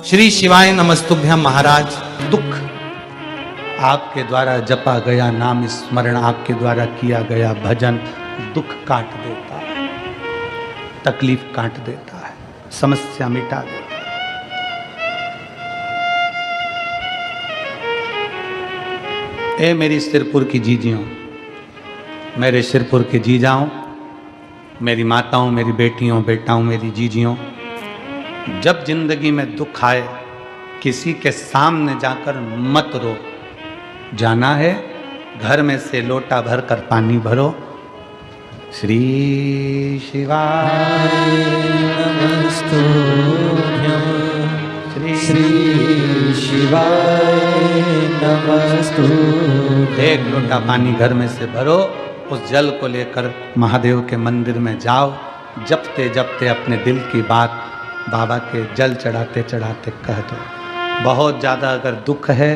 श्री शिवाय नमस्तुभ्यम। महाराज, दुख आपके द्वारा जपा गया नाम स्मरण, आपके द्वारा किया गया भजन दुख काट देता है, तकलीफ काट देता है, समस्या मिटा देता है। ए मेरी सिरपुर की जीजियों, मेरे सिरपुर के जीजाओं, मेरी माताओं, मेरी बेटियों, बेटाओं, मेरी जीजियों, जब जिंदगी में दुख आए किसी के सामने जाकर मत रो। जाना है घर में से लोटा भर कर पानी भरो। श्री शिवाय नमस्तुभ्यं, श्री शिवाय नमस्तुभ्यं। एक लोटा पानी घर में से भरो, उस जल को लेकर महादेव के मंदिर में जाओ। जपते जपते अपने दिल की बात बाबा के जल चढ़ाते चढ़ाते कह दो। बहुत ज़्यादा अगर दुख है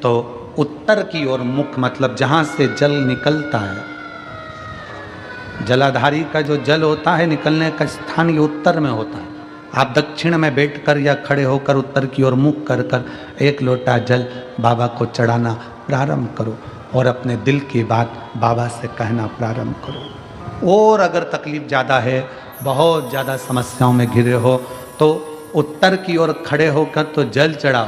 तो उत्तर की ओर मुख, मतलब जहाँ से जल निकलता है, जलाधारी का जो जल होता है निकलने का स्थान ये उत्तर में होता है। आप दक्षिण में बैठकर या खड़े होकर उत्तर की ओर मुख कर कर एक लोटा जल बाबा को चढ़ाना प्रारंभ करो और अपने दिल की बात बाबा से कहना प्रारंभ करो। और अगर तकलीफ ज़्यादा है, बहुत ज़्यादा समस्याओं में घिरे हो, तो उत्तर की ओर खड़े होकर तो जल चढ़ाओ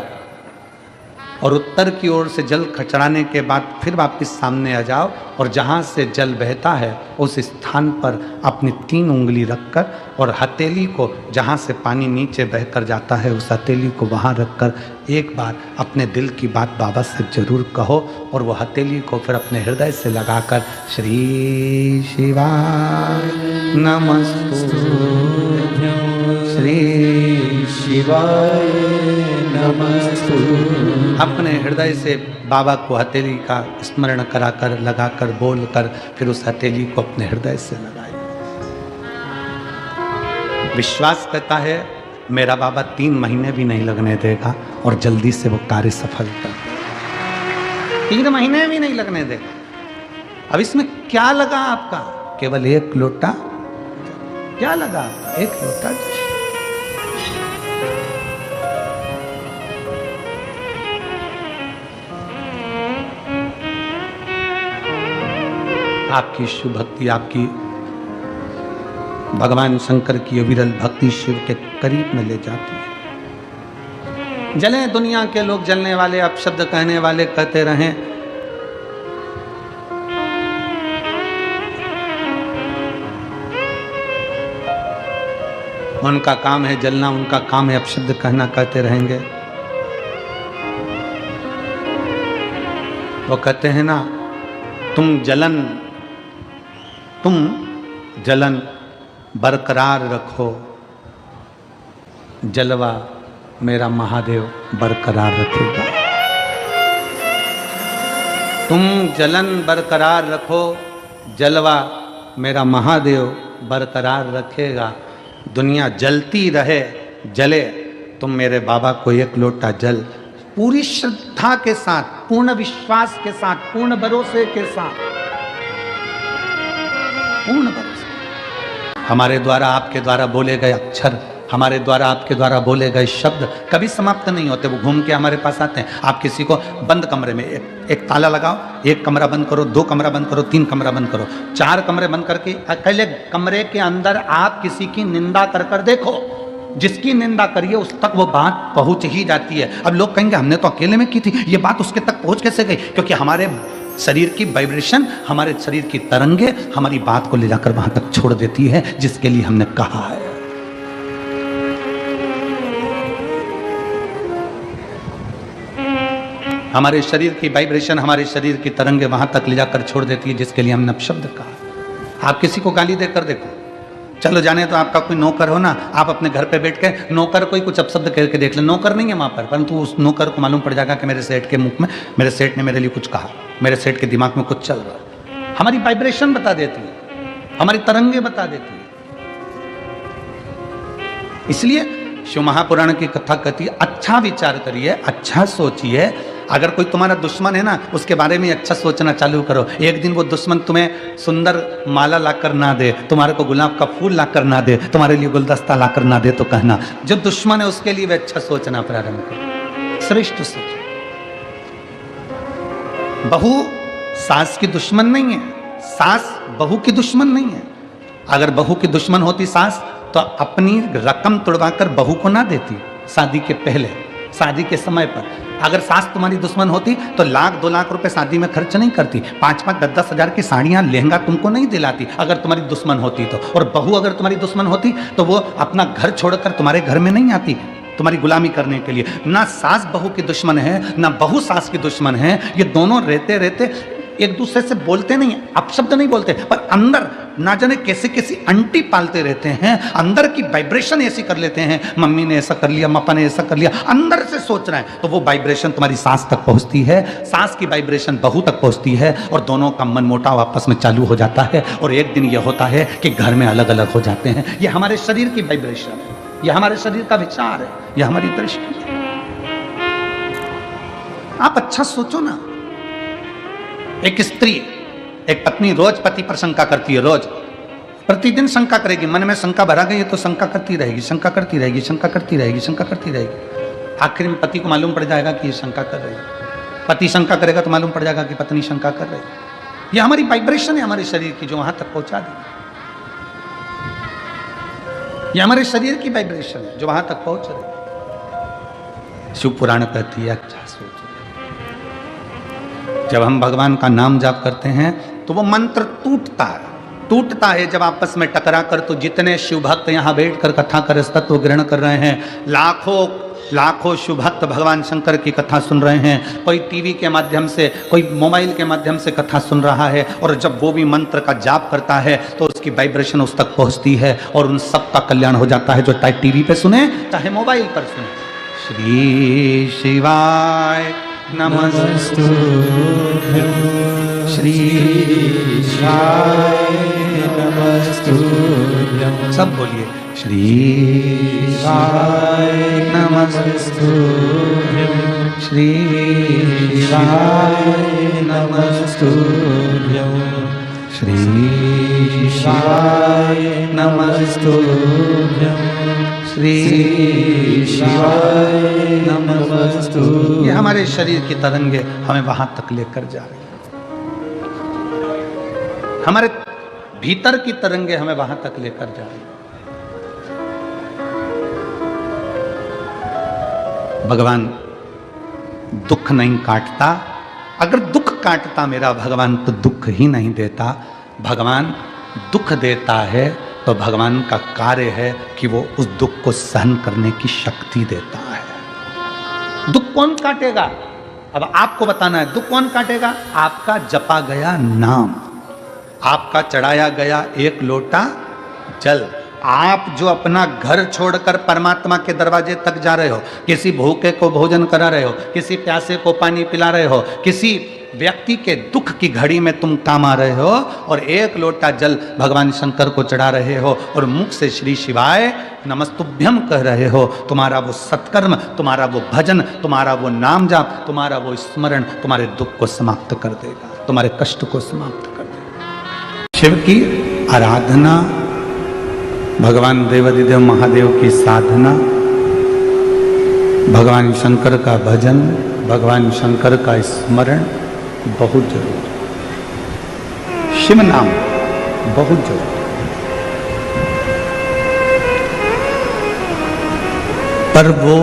और उत्तर की ओर से जल चढ़ाने के बाद फिर वापस सामने आ जाओ और जहाँ से जल बहता है उस स्थान पर अपनी 3 उंगली रखकर और हथेली को, जहाँ से पानी नीचे बहकर जाता है उस हथेली को वहाँ रखकर एक बार अपने दिल की बात बाबा से जरूर कहो और वो हथेली को फिर अपने हृदय से लगाकर श्री शिवाय नमस्तुभ्यं, श्री शिवाय नमस्तुभ्यं अपने हृदय से बाबा को हथेली का स्मरण कराकर लगाकर बोलकर फिर उस हथेली को अपने हृदय से लगाए। विश्वास करता है मेरा बाबा 3 महीने भी नहीं लगने देगा और जल्दी से वो कार्य सफल कर देगा। 3 महीने भी नहीं लगने देगा। अब इसमें क्या लगा आपका? केवल एक लोटा। क्या लगा आपका? एक लोटा। आपकी शिव भक्ति, आपकी भगवान शंकर की अविरल भक्ति शिव के करीब में ले जाती है। जले दुनिया के लोग, जलने वाले, अपशब्द कहने वाले कहते रहें, उनका काम है जलना, उनका काम है अपशब्द कहना, कहते रहेंगे। वो कहते हैं ना, तुम जलन बरकरार रखो, जलवा मेरा महादेव बरकरार रखेगा। तुम जलन बरकरार रखो, जलवा मेरा महादेव बरकरार रखेगा। दुनिया जलती रहे, जले, तुम मेरे बाबा को एक लोटा जल पूरी श्रद्धा के साथ, पूर्ण विश्वास के साथ, पूर्ण भरोसे के साथ, पूर्ण भरोसे, हमारे द्वारा आपके द्वारा बोले गए अक्षर, हमारे द्वारा आपके द्वारा बोले गए शब्द कभी समाप्त नहीं होते। वो घूम के हमारे पास आते हैं। आप किसी को बंद कमरे में एक ताला लगाओ, 1 कमरा बंद करो, 2 कमरा बंद करो, 3 कमरा बंद करो, 4 कमरे बंद करके अकेले कमरे के अंदर आप किसी की निंदा कर कर देखो। जिसकी निंदा करिए उस तक वो बात पहुंच ही जाती है। अब लोग कहेंगे हमने तो अकेले में की थी, ये बात उसके तक पहुंच कैसे गई? क्योंकि हमारे शरीर की वाइब्रेशन, हमारे शरीर की तरंगे हमारी बात को ले जाकर वहां तक छोड़ देती है जिसके लिए हमने कहा है। हमारे शरीर की वाइब्रेशन, हमारे शरीर की तरंगे वहां तक ले जाकर छोड़ देती है जिसके लिए हमने अपशब्द कहा। आप किसी को गाली देकर देखो, चलो जाने तो आपका कोई नौकर हो ना, आप अपने घर पे बैठ के नौकर कोई कुछ अपशब्द करके देख ले, नौकर नहीं है वहाँ पर, परंतु उस नौकर को मालूम पड़ जाएगा कि मेरे सेठ के मुख में, मेरे सेठ ने मेरे लिए कुछ कहा, मेरे सेठ के दिमाग में कुछ चल रहा है। हमारी वाइब्रेशन बता देती है, हमारी तरंगे बता देती है। इसलिए शिव महापुराण की कथा कहती है, अच्छा विचार करिए, अच्छा सोचिए, अगर कोई तुम्हारा दुश्मन है ना, उसके बारे में अच्छा सोचना चालू करो। एक दिन वो दुश्मन तुम्हें सुंदर माला लाकर ना दे, तुम्हारे को गुलाब का फूल लाकर ना दे, तुम्हारे लिए गुलदस्ता लाकर ना दे, तो कहना जो दुश्मन है उसके लिए भी अच्छा सोचना प्रारंभ करो, श्रेष्ठ सोच। बहू सास की दुश्मन नहीं है, सास बहू की दुश्मन नहीं है। अगर बहू की दुश्मन होती सास तो अपनी रकम तुड़वाकर बहू को ना देती शादी के पहले, शादी के समय पर। अगर सास तुम्हारी दुश्मन होती तो 1-2 लाख रुपए शादी में खर्च नहीं करती, 5-5, 10-10 हजार की साड़ियां लहंगा तुमको नहीं दिलाती अगर तुम्हारी दुश्मन होती तो। और बहू अगर तुम्हारी दुश्मन होती तो वो अपना घर छोड़कर तुम्हारे घर में नहीं आती तुम्हारी गुलामी करने के लिए। ना सास बहू की दुश्मन है, ना बहू सास की दुश्मन है। ये दोनों रहते रहते एक दूसरे से बोलते नहीं, अपशब्द नहीं बोलते, पर अंदर ना जाने कैसे कैसी अंटी पालते रहते हैं, अंदर की वाइब्रेशन ऐसी कर लेते हैं। मम्मी ने ऐसा कर लिया, पापा ने ऐसा कर लिया, अंदर से सोच रहे हैं तो वो वाइब्रेशन तुम्हारी सास तक पहुंचती है, सास की वाइब्रेशन बहू तक पहुंचती है, और दोनों का मनमुटाव आपस में चालू हो जाता है। और एक दिन यह होता है कि घर में अलग अलग हो जाते हैं। यह हमारे शरीर की वाइब्रेशन है, यह हमारे शरीर का विचार है, यह हमारी दृष्टि है। आप अच्छा सोचो ना। एक स्त्री, एक पत्नी रोज पति पर शंका करती है, रोज प्रतिदिन शंका करेगी, मन में शंका भरा गई है तो शंका करती रहेगी, शंका करती रहेगी, शंका करती रहेगी, शंका करती रहेगी। आखिर में पति को मालूम पड़ जाएगा कि ये शंका कर रही है। पति शंका करेगा तो मालूम पड़ जाएगा कि पत्नी शंका कर रही है। ये हमारी वाइब्रेशन है हमारे शरीर की, जो वहां तक पहुंचा दी। ये हमारे शरीर की वाइब्रेशन है जो वहां तक पहुंच रही। शिव पुराण कहती है अच्छा सोचो, जब हम भगवान का नाम जाप करते हैं तो वो मंत्र टूटता है जब आपस में टकरा कर। तो जितने शिव भक्त यहाँ बैठकर कथा कर तत्व ग्रहण कर रहे हैं, लाखों शिव भक्त भगवान शंकर की कथा सुन रहे हैं। कोई टीवी के माध्यम से, कोई मोबाइल के माध्यम से कथा सुन रहा है, और जब वो भी मंत्र का जाप करता है तो उसकी वाइब्रेशन उस तक पहुंचती है और उन सब का कल्याण हो जाता है, जो चाहे टीवी पे सुने चाहे मोबाइल पर सुने। श्री शिवाय नमस्तु, श्री शिवाय नमस्तु, सब बोलिए श्री शिवाय नमस्तु, श्री शिवाय नमस्तु, श्री शिवाय नमस्तु, श्री शिवाय नमस्तु। ये हमारे शरीर की तरंगे हमें वहां तक लेकर जा रही है, हमारे भीतर की तरंगे हमें वहां तक लेकर जा रही है। भगवान दुख नहीं काटता, अगर दुख काटता मेरा भगवान तो दुख ही नहीं देता। भगवान दुख देता है तो भगवान का कार्य है कि वो उस दुख को सहन करने की शक्ति देता है। दुख कौन काटेगा? अब आपको बताना है, दुख कौन काटेगा? आपका जपा गया नाम, आपका चढ़ाया गया एक लोटा जल। आप जो अपना घर छोड़कर परमात्मा के दरवाजे तक जा रहे हो, किसी भूखे को भोजन करा रहे हो, किसी प्यासे को पानी पिला रहे हो, किसी व्यक्ति के दुख की घड़ी में तुम काम आ रहे हो, और एक लोटा जल भगवान शंकर को चढ़ा रहे हो और मुख से श्री शिवाय नमस्तुभ्यम कह रहे हो। तुम्हारा वो सत्कर्म, तुम्हारा वो भजन, तुम्हारा वो नाम जाप, तुम्हारा वो स्मरण तुम्हारे दुख को समाप्त कर देगा, तुम्हारे कष्ट को समाप्त कर देगा। शिव की आराधना, भगवान देवाधिदेव महादेव की साधना, भगवान शंकर का भजन, भगवान शंकर का स्मरण बहुत जरूरी, शिव नाम बहुत जरूरी। पर वो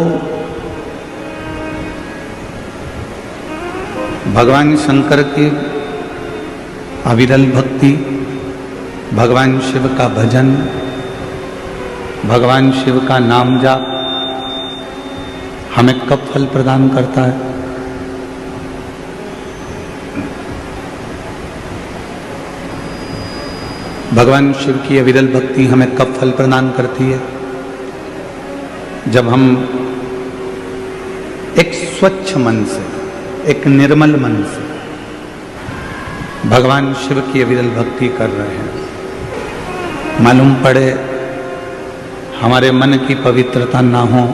भगवान शंकर की अविरल भक्ति, भगवान शिव का भजन, भगवान शिव का नाम जाप हमें कब फल प्रदान करता है? भगवान शिव की अविरल भक्ति हमें कब फल प्रदान करती है? जब हम एक स्वच्छ मन से, एक निर्मल मन से भगवान शिव की अविरल भक्ति कर रहे हैं। मालूम पड़े हमारे मन की पवित्रता ना हो,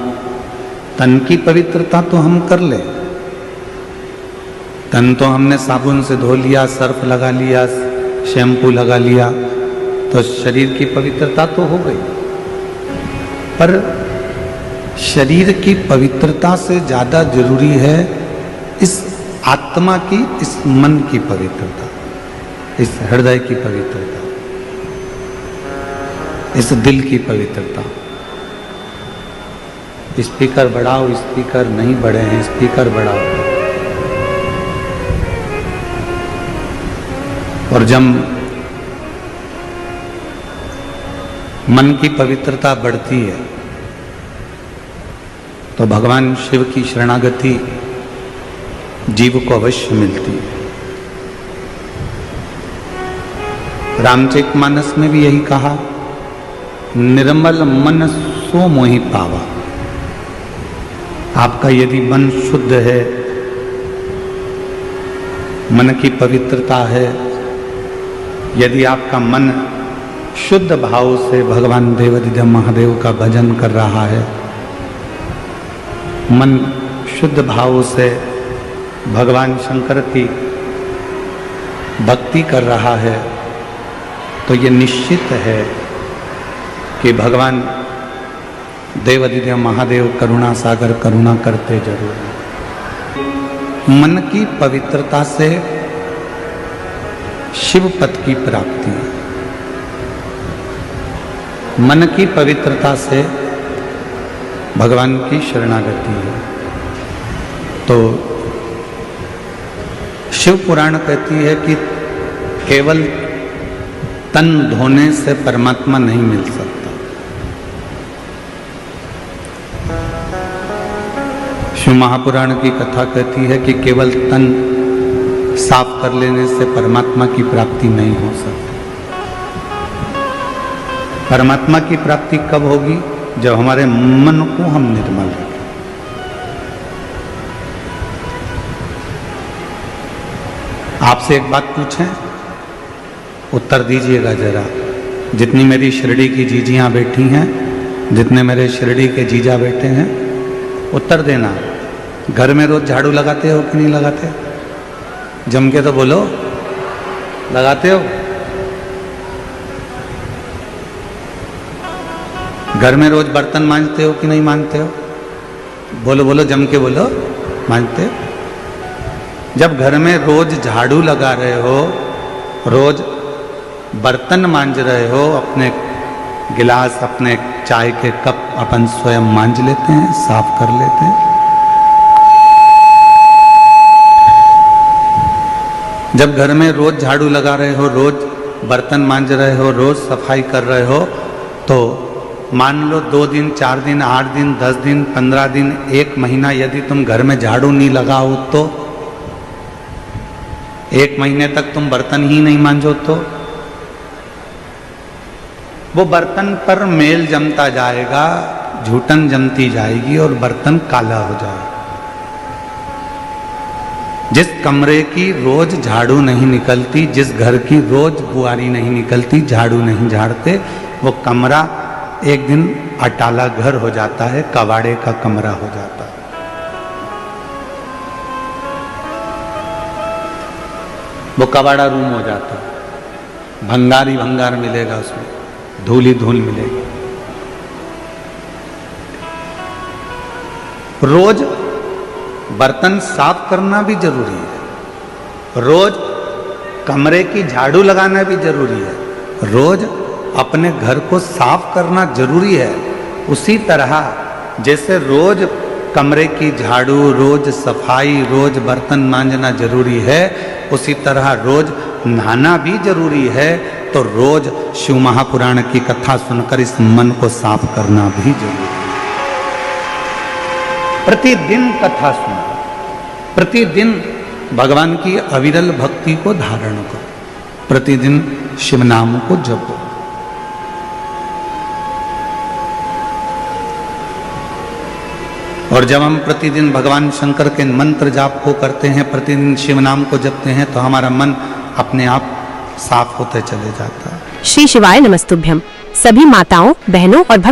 तन की पवित्रता तो हम कर ले, तन तो हमने साबुन से धो लिया, सर्फ लगा लिया, शैम्पू लगा लिया, तो शरीर की पवित्रता तो हो गई, पर शरीर की पवित्रता से ज्यादा जरूरी है इस आत्मा की, इस मन की पवित्रता, इस हृदय की पवित्रता, इस दिल की पवित्रता। स्पीकर बढ़ाओ, स्पीकर नहीं बढ़े हैं, स्पीकर बढ़ाओ। और जब मन की पवित्रता बढ़ती है तो भगवान शिव की शरणागति जीव को अवश्य मिलती है। रामचरितमानस में भी यही कहा, निर्मल मन सो मोहि पावा। आपका यदि मन शुद्ध है, मन की पवित्रता है, यदि आपका मन शुद्ध भाव से भगवान देवाधिदेव महादेव का भजन कर रहा है, मन शुद्ध भाव से भगवान शंकर की भक्ति कर रहा है, तो ये निश्चित है कि भगवान देवाधिदेव महादेव करुणा सागर करुणा करते जरूर। मन की पवित्रता से शिव पद की प्राप्ति है, मन की पवित्रता से भगवान की शरणागति है। तो शिव पुराण कहती है कि केवल तन धोने से परमात्मा नहीं मिल सकता। शिव महापुराण की कथा कहती है कि केवल तन साफ कर लेने से परमात्मा की प्राप्ति नहीं हो सकती। परमात्मा की प्राप्ति कब होगी? जब हमारे मन को हम निर्मल रखें। आपसे एक बात पूछें, उत्तर दीजिएगा जरा। जितनी मेरी शिरडी की जीजियां बैठी हैं, जितने मेरे शिरडी के जीजा बैठे हैं, उत्तर देना। घर में रोज झाड़ू लगाते हो कि नहीं लगाते? जम के तो बोलो, लगाते हो? घर में रोज बर्तन मांजते हो कि नहीं मांजते हो? बोलो बोलो, जम के बोलो, मांजते हो? जब घर में रोज झाड़ू लगा रहे हो, रोज बर्तन मांज रहे हो, अपने गिलास, अपने चाय के कप अपन स्वयं मांज लेते हैं, साफ कर लेते हैं। जब घर में रोज झाड़ू लगा रहे हो, रोज बर्तन मांज रहे हो, रोज सफाई कर रहे हो, तो मान लो 2 दिन, 4 दिन, 8 दिन, 10 दिन, 15 दिन, 1 महीना यदि तुम घर में झाड़ू नहीं लगाओ तो 1 महीने तक तुम बर्तन ही नहीं मांजो तो वो बर्तन पर मेल जमता जाएगा, झूठन जमती जाएगी और बर्तन काला हो जाएगा। जिस कमरे की रोज झाड़ू नहीं निकलती, जिस घर की रोज बुआरी नहीं निकलती, झाड़ू नहीं झाड़ते, वो कमरा एक दिन अटाला घर हो जाता है, कबाड़े का कमरा हो जाता है। वो कबाड़ा रूम हो जाता है, भंगार ही भंगार मिलेगा उसमें, धूल ही धूल मिलेगी। रोज बर्तन साफ करना भी जरूरी है, रोज कमरे की झाड़ू लगाना भी जरूरी है, रोज अपने घर को साफ करना जरूरी है। उसी तरह जैसे रोज कमरे की झाड़ू, रोज सफाई, रोज बर्तन मांजना जरूरी है, उसी तरह रोज नहाना भी जरूरी है। तो रोज शिव महापुराण की कथा सुनकर इस मन को साफ करना भी जरूरी है। प्रतिदिन कथा सुनो, प्रतिदिन भगवान की अविरल भक्ति को धारण करो, प्रतिदिन शिव नाम को जपो। और जब हम प्रतिदिन भगवान शंकर के मंत्र जाप को करते हैं, प्रतिदिन शिव नाम को जपते हैं, तो हमारा मन अपने आप साफ होते चले जाता है। श्री शिवाय नमस्तुभ्यम। सभी माताओं, बहनों और भक्त